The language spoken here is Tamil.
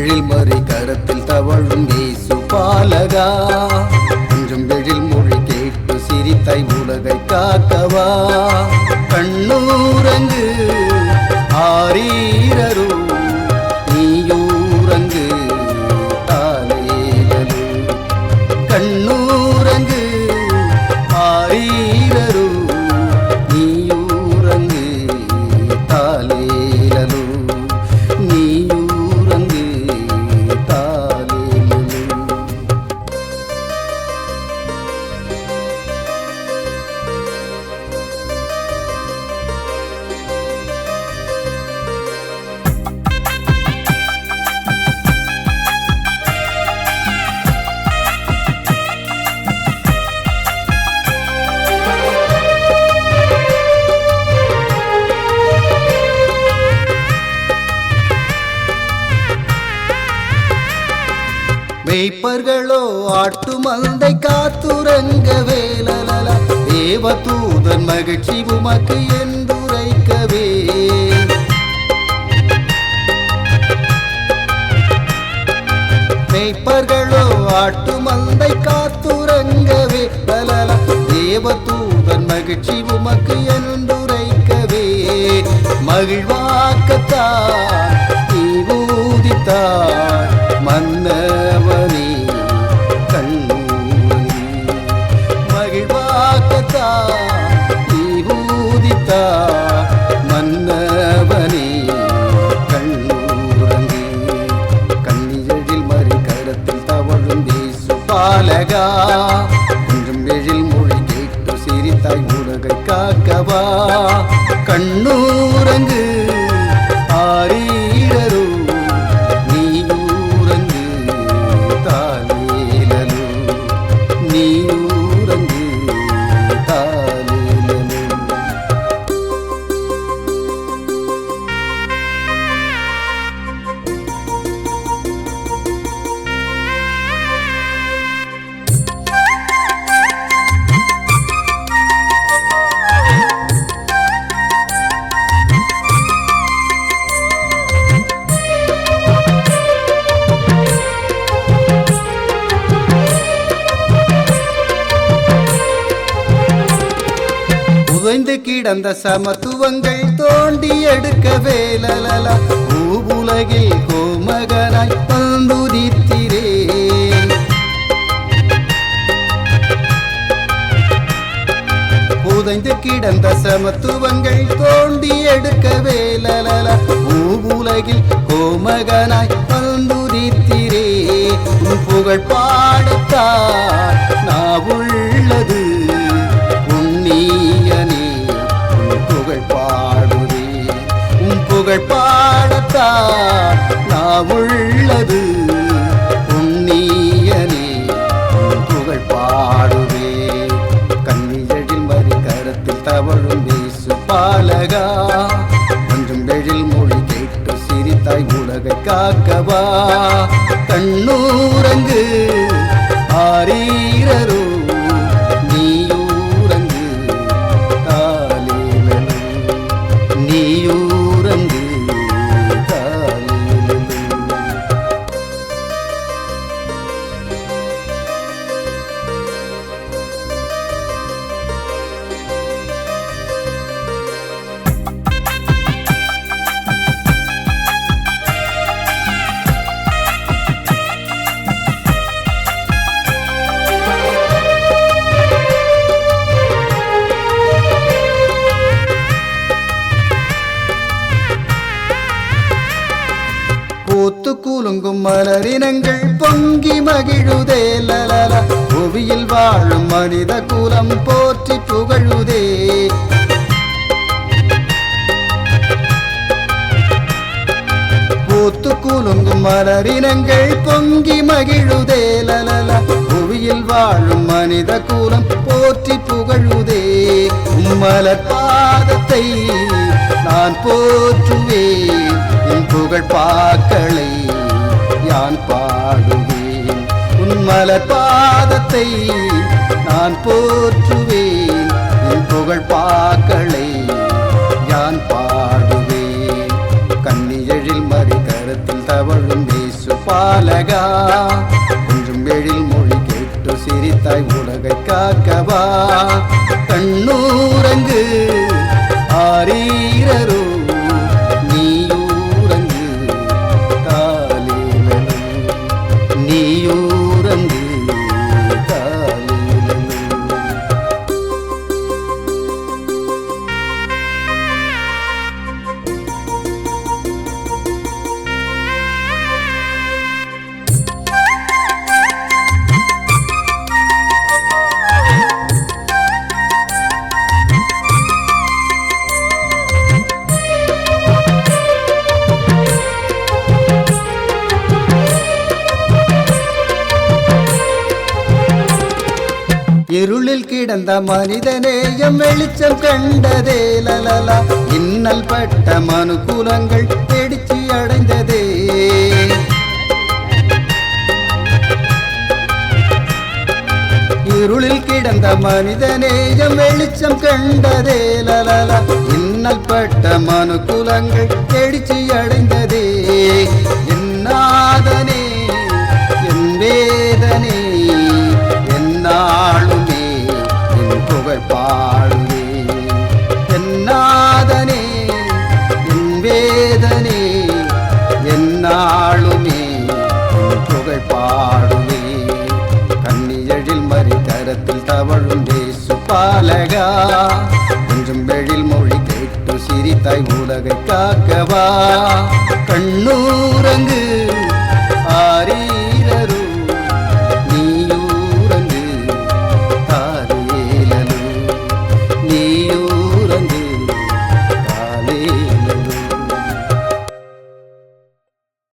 எழில் மறை கரத்தில் தவழும் இயேசு பாலகா, கொஞ்சம் எழில் மொழி கேட்டு சிரித்தாய் உலகை காக்கவா. கண்ணூரங்கு ஆரீரரு நீயூரங்கு தாலேலு. கண்ணூரங்கு ஆரீரரு நீயூரங்கு தாலேலு. நீயூரங்கு தாலேலு. மேய்ப்பர்களோ ஆட்டு மந்தை காத்துறங்க வேலலல, தேவதூதன் மகிழ்ச்சி உமக்கு என்றுரைக்கவே. மேய்ப்பர்களோ ஆட்டு மந்தை காத்துறங்கவே லலல, தேவதூதன் மகிழ்ச்சி உமக்கு என்றுரைக்கவே. மகிழ்வாக்கத்தான் நீ ஊதித்தாய் மன்னவனே கண்ணூரங்கு. மகிழ்வாக்கத்தான் நீ ஊதித்தாய் மன்னவனே கண்ணூரங்கு. கண்ணியழில் மறி கரத்தில் தவழும் இயேசு பாலகா, கொஞ்சம் எழில் மொழி கேட்டு சிரித்தாய் உலகை காக்கவா. கண்ணூரங்கு ஆரீரரு நீயூரங்கு தாலேலு. நீயூரங்கு தாலேலு. புதைந்து கிடந்த சமத்துவங்கள் தோண்டி எடுக்க வேலலல, பூவுலகில் கோமகனாய் வந்துதித்திரே. புதைந்து கிடந்த சமத்துவங்கள் தோண்டி எடுக்க வேலலல, பூவுலகில் கோமகனாய் வந்துதித்திரே. உன் புகழ் பாடத்தான் நாவுள்ளது புண்ணியனே உன் புகழ் பாடுதே. உன் புகழ் பாடத்தான் நாவுள்ளது புண்ணியனே உன் புகழ் பாடுதே. கண்ணியழில் மறி கரத்தில் தவழும் இயேசு பாலகா, கொஞ்சம் எழில் மொழி கேட்டு சிரித்தாய் உலகை காக்கவா. கண்ணூரங்கு ஆரீரரு நீயூரங்கு தாலேலு. நீயூரங்கு தாலேலு. பூத்து கூலுங்கும் மலரினங்கள் பொங்கி மகிழுதே லலல, புவியில் வாழும் மனித குலம் போற்றி புகழுதே. பூத்து கூலுங்கும் மலரினங்கள் பொங்கி மகிழுதே லலல, புவியில் வாழும் மனித குலம் போற்றி புகழுதே. மலர் பாதத்தை நான் போற்றுவேன், உன் புகழ் பாக்களை யான் பாடுவேன். உன் மலர் பாதத்தை நான் போற்றுவேன், உன் புகழ் பாக்களை யான் பாடுவேன். கண்ணி எழில் மறி கரத்தில் தவழ் தவழும் இயேசு பாலகா கொஞ்சம் எழில் மொழி கேட்டு சிரித்தாய் உலகை காக்கவா கண்ணூரங்கு ஆரீரரோ நீயூரங்கு காலிலோ நீயூரங்கு காலிலோ. இருளில் கிடந்த மனிதநேயம் வெளிச்சம் கண்டதே லலலா இன்னல் பட்ட மனுக்குலங்கள் தேடிச்சி அடைந்ததே இருளில் கிடந்த மனிதநேயம் வெளிச்சம் கண்டதே லலலா இன்னல் பட்ட மனுக்குலங்கள் தேடிச்சி அடைந்ததே என்னாதனே என் வேதனே என்னாளுமே என் புகழ் பாடுவே என்னாதனே என் வேதனே என்னாளுமே என் புகழ் பாடுவே கண்ணியழில் மறி கரத்தில் தவழும் இயேசு பாலகா கொஞ்சம் எழில் மொழி கேட்டு சிரித்தாய் உலகை காக்கவா கண்ணூரங்கு